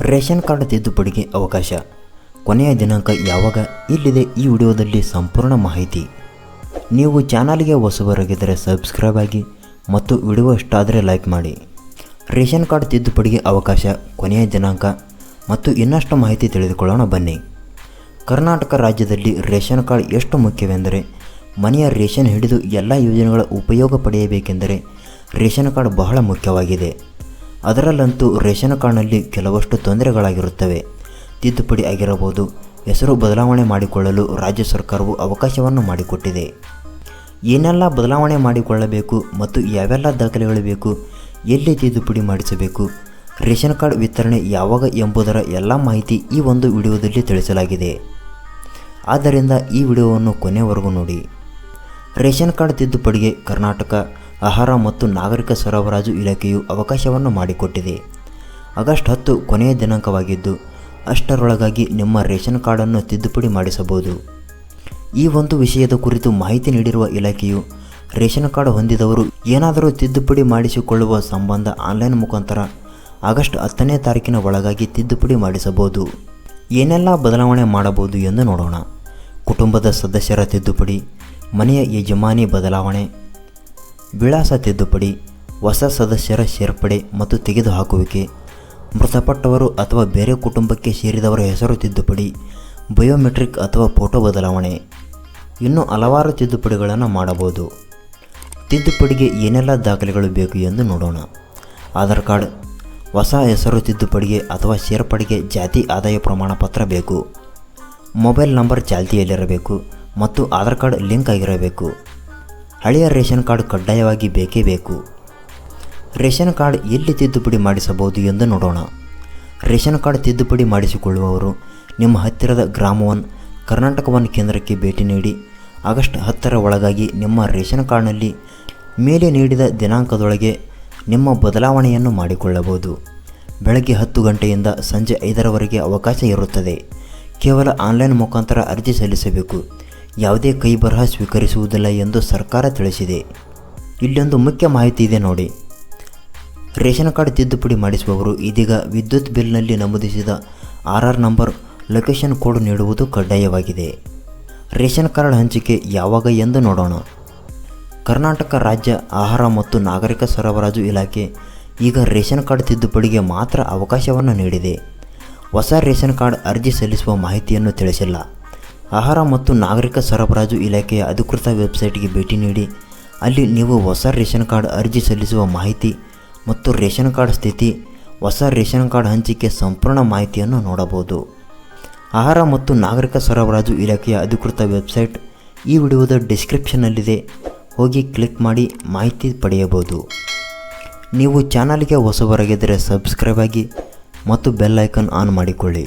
Ration card ತಿದ್ದುಪಡಿಗೆ ಅವಕಾಶ. ಕೊನೆಯ ದಿನಾಂಕ ಯಾವಾಗ? ಇಲ್ಲಿದೆ ಈ ವಿಡಿಯೋದಲ್ಲಿ ಸಂಪೂರ್ಣ ಮಾಹಿತಿ. ನೀವು ಚಾನಲ್ಗೆ ಹೊಸಬರಾಗಿದ್ದರೆ ಸಬ್ಸ್ಕ್ರೈಬ್ ಆಗಿ ಮತ್ತು ವಿಡಿಯೋ ಇಷ್ಟ ಆದರೆ ಲೈಕ್ ಮಾಡಿ. ರೇಷನ್ ಕಾರ್ಡ್ ತಿದ್ದುಪಡಿಗೆ ಅವಕಾಶ, ಕೊನೆಯ ದಿನಾಂಕ ಮತ್ತು ಇನ್ನಷ್ಟು ಮಾಹಿತಿ ತಿಳಿದುಕೊಳ್ಳೋಣ ಬನ್ನಿ. ಕರ್ನಾಟಕ ರಾಜ್ಯದಲ್ಲಿ ರೇಷನ್ ಕಾರ್ಡ್ ಎಷ್ಟು ಮುಖ್ಯವೆಂದರೆ, ಮನೆಯ ರೇಷನ್ ಹಿಡಿದು ಎಲ್ಲ ಯೋಜನೆಗಳ ಉಪಯೋಗ ಪಡೆಯಬೇಕೆಂದರೆ ರೇಷನ್ ಕಾರ್ಡ್ ಬಹಳ ಮುಖ್ಯವಾಗಿದೆ. ಅದರಲ್ಲಂತೂ ರೇಷನ್ ಕಾರ್ಡ್ನಲ್ಲಿ ಕೆಲವಷ್ಟು ತೊಂದರೆಗಳಾಗಿರುತ್ತವೆ. ತಿದ್ದುಪಡಿ ಆಗಿರಬಹುದು, ಹೆಸರು ಬದಲಾವಣೆ ಮಾಡಿಕೊಳ್ಳಲು ರಾಜ್ಯ ಸರ್ಕಾರವು ಅವಕಾಶವನ್ನು ಮಾಡಿಕೊಟ್ಟಿದೆ. ಏನೆಲ್ಲ ಬದಲಾವಣೆ ಮಾಡಿಕೊಳ್ಳಬೇಕು ಮತ್ತು ಯಾವೆಲ್ಲ ದಾಖಲೆಗಳು ಬೇಕು, ಎಲ್ಲಿ ತಿದ್ದುಪಡಿ ಮಾಡಿಸಬೇಕು, ರೇಷನ್ ಕಾರ್ಡ್ ವಿತರಣೆ ಯಾವಾಗ ಎಂಬುದರ ಎಲ್ಲ ಮಾಹಿತಿ ಈ ಒಂದು ವಿಡಿಯೋದಲ್ಲಿ ತಿಳಿಸಲಾಗಿದೆ. ಆದ್ದರಿಂದ ಈ ವಿಡಿಯೋವನ್ನು ಕೊನೆಯವರೆಗೂ ನೋಡಿ. ರೇಷನ್ ಕಾರ್ಡ್ ತಿದ್ದುಪಡಿಗೆ ಕರ್ನಾಟಕ ಆಹಾರ ಮತ್ತು ನಾಗರಿಕ ಸರಬರಾಜು ಇಲಾಖೆಯು ಅವಕಾಶವನ್ನು ಮಾಡಿಕೊಟ್ಟಿದೆ. ಆಗಸ್ಟ್ 10 ಕೊನೆಯ ದಿನಾಂಕವಾಗಿದ್ದು, ಅಷ್ಟರೊಳಗಾಗಿ ನಿಮ್ಮ ರೇಷನ್ ಕಾರ್ಡನ್ನು ತಿದ್ದುಪಡಿ ಮಾಡಿಸಬಹುದು. ಈ ಒಂದು ವಿಷಯದ ಕುರಿತು ಮಾಹಿತಿ ನೀಡಿರುವ ಇಲಾಖೆಯು, ರೇಷನ್ ಕಾರ್ಡ್ ಹೊಂದಿದವರು ಏನಾದರೂ ತಿದ್ದುಪಡಿ ಮಾಡಿಸಿಕೊಳ್ಳುವ ಸಂಬಂಧ ಆನ್ಲೈನ್ ಮುಖಾಂತರ ಆಗಸ್ಟ್ 10ನೇ ತಾರೀಕಿನ ಒಳಗಾಗಿ ತಿದ್ದುಪಡಿ ಮಾಡಿಸಬಹುದು. ಏನೆಲ್ಲ ಬದಲಾವಣೆ ಮಾಡಬಹುದು ಎಂದು ನೋಡೋಣ. ಕುಟುಂಬದ ಸದಸ್ಯರ ತಿದ್ದುಪಡಿ, ಮನೆಯ ಯಜಮಾನಿ ಬದಲಾವಣೆ, ವಿಳಾಸ ತಿದ್ದುಪಡಿ, ಹೊಸ ಸದಸ್ಯರ ಸೇರ್ಪಡೆ ಮತ್ತು ತೆಗೆದುಹಾಕುವಿಕೆ, ಮೃತಪಟ್ಟವರು ಅಥವಾ ಬೇರೆ ಕುಟುಂಬಕ್ಕೆ ಸೇರಿದವರ ಹೆಸರು ತಿದ್ದುಪಡಿ, ಬಯೋಮೆಟ್ರಿಕ್ ಅಥವಾ ಫೋಟೋ ಬದಲಾವಣೆ, ಇನ್ನೂ ಹಲವಾರು ತಿದ್ದುಪಡಿಗಳನ್ನು ಮಾಡಬಹುದು. ತಿದ್ದುಪಡಿಗೆ ಏನೆಲ್ಲ ದಾಖಲೆಗಳು ಬೇಕು ಎಂದು ನೋಡೋಣ. ಆಧಾರ್ ಕಾರ್ಡ್, ಹೊಸ ಹೆಸರು ತಿದ್ದುಪಡಿಗೆ ಅಥವಾ ಸೇರ್ಪಡೆಗೆ ಜಾತಿ ಆದಾಯ ಪ್ರಮಾಣ ಪತ್ರ ಬೇಕು. ಮೊಬೈಲ್ ನಂಬರ್ ಚಾಲ್ತಿಯಲ್ಲಿರಬೇಕು ಮತ್ತು ಆಧಾರ್ ಕಾರ್ಡ್ ಲಿಂಕ್ ಆಗಿರಬೇಕು. ಹಳೆಯ ರೇಷನ್ ಕಾರ್ಡ್ ಕಡ್ಡಾಯವಾಗಿ ಬೇಕೇ ಬೇಕು. ರೇಷನ್ ಕಾರ್ಡ್ ಎಲ್ಲಿ ತಿದ್ದುಪಡಿ ಮಾಡಿಸಬಹುದು ಎಂದು ನೋಡೋಣ. ರೇಷನ್ ಕಾರ್ಡ್ ತಿದ್ದುಪಡಿ ಮಾಡಿಸಿಕೊಳ್ಳುವವರು ನಿಮ್ಮ ಹತ್ತಿರದ ಗ್ರಾಮ 1 ಕರ್ನಾಟಕ 1 ಕೇಂದ್ರಕ್ಕೆ ಭೇಟಿ ನೀಡಿ ಆಗಸ್ಟ್ 10ರ ಒಳಗಾಗಿ ನಿಮ್ಮ ರೇಷನ್ ಕಾರ್ಡ್ನಲ್ಲಿ ಮೇಲೆ ನೀಡಿದ ದಿನಾಂಕದೊಳಗೆ ನಿಮ್ಮ ಬದಲಾವಣೆಯನ್ನು ಮಾಡಿಕೊಳ್ಳಬಹುದು. ಬೆಳಗ್ಗೆ 10 ಗಂಟೆಯಿಂದ ಸಂಜೆ 5ರವರೆಗೆ ಅವಕಾಶ ಇರುತ್ತದೆ. ಕೇವಲ ಆನ್ಲೈನ್ ಮುಖಾಂತರ ಅರ್ಜಿ ಸಲ್ಲಿಸಬೇಕು. ಯಾವುದೇ ಕೈ ಬರಹ ಸ್ವೀಕರಿಸುವುದಿಲ್ಲ ಎಂದು ಸರ್ಕಾರ ತಿಳಿಸಿದೆ. ಇಲ್ಲೊಂದು ಮುಖ್ಯ ಮಾಹಿತಿ ಇದೆ ನೋಡಿ. ರೇಷನ್ ಕಾರ್ಡ್ ತಿದ್ದುಪಡಿ ಮಾಡಿಸುವವರು ಇದೀಗ ವಿದ್ಯುತ್ ಬಿಲ್ನಲ್ಲಿ ನಮೂದಿಸಿದ RR ನಂಬರ್, ಲೊಕೇಶನ್ ಕೋಡ್ ನೀಡುವುದು ಕಡ್ಡಾಯವಾಗಿದೆ. ರೇಷನ್ ಕಾರ್ಡ್ ಹಂಚಿಕೆ ಯಾವಾಗ ಎಂದು ನೋಡೋಣ. ಕರ್ನಾಟಕ ರಾಜ್ಯ ಆಹಾರ ಮತ್ತು ನಾಗರಿಕ ಸರಬರಾಜು ಇಲಾಖೆ ಈಗ ರೇಷನ್ ಕಾರ್ಡ್ ತಿದ್ದುಪಡಿಗೆ ಮಾತ್ರ ಅವಕಾಶವನ್ನು ನೀಡಿದೆ. ಹೊಸ ರೇಷನ್ ಕಾರ್ಡ್ ಅರ್ಜಿ ಸಲ್ಲಿಸುವ ಮಾಹಿತಿಯನ್ನು ತಿಳಿಸಿಲ್ಲ. ಆಹಾರ ಮತ್ತು ನಾಗರಿಕ ಸರಬರಾಜು ಇಲಾಖೆಯ ಅಧಿಕೃತ ವೆಬ್ಸೈಟ್ಗೆ ಭೇಟಿ ನೀಡಿ ಅಲ್ಲಿ ನೀವು ಹೊಸ ರೇಷನ್ ಕಾರ್ಡ್ ಅರ್ಜಿ ಸಲ್ಲಿಸುವ ಮಾಹಿತಿ ಮತ್ತು ರೇಷನ್ ಕಾರ್ಡ್ ಸ್ಥಿತಿ, ಹೊಸ ರೇಷನ್ ಕಾರ್ಡ್ ಹಂಚಿಕೆ ಸಂಪೂರ್ಣ ಮಾಹಿತಿಯನ್ನು ನೋಡಬಹುದು. ಆಹಾರ ಮತ್ತು ನಾಗರಿಕ ಸರಬರಾಜು ಇಲಾಖೆಯ ಅಧಿಕೃತ ವೆಬ್ಸೈಟ್ ಈ ವಿಡಿಯೋದ ಡಿಸ್ಕ್ರಿಪ್ಷನ್ನಲ್ಲಿದೆ. ಹೋಗಿ ಕ್ಲಿಕ್ ಮಾಡಿ ಮಾಹಿತಿ ಪಡೆಯಬಹುದು. ನೀವು ಚಾನಲ್ಗೆ ಹೊಸಬರಾಗಿದ್ದರೆ ಸಬ್ಸ್ಕ್ರೈಬ್ ಆಗಿ ಮತ್ತು ಬೆಲ್ ಐಕಾನ್ ಆನ್ ಮಾಡಿಕೊಳ್ಳಿ.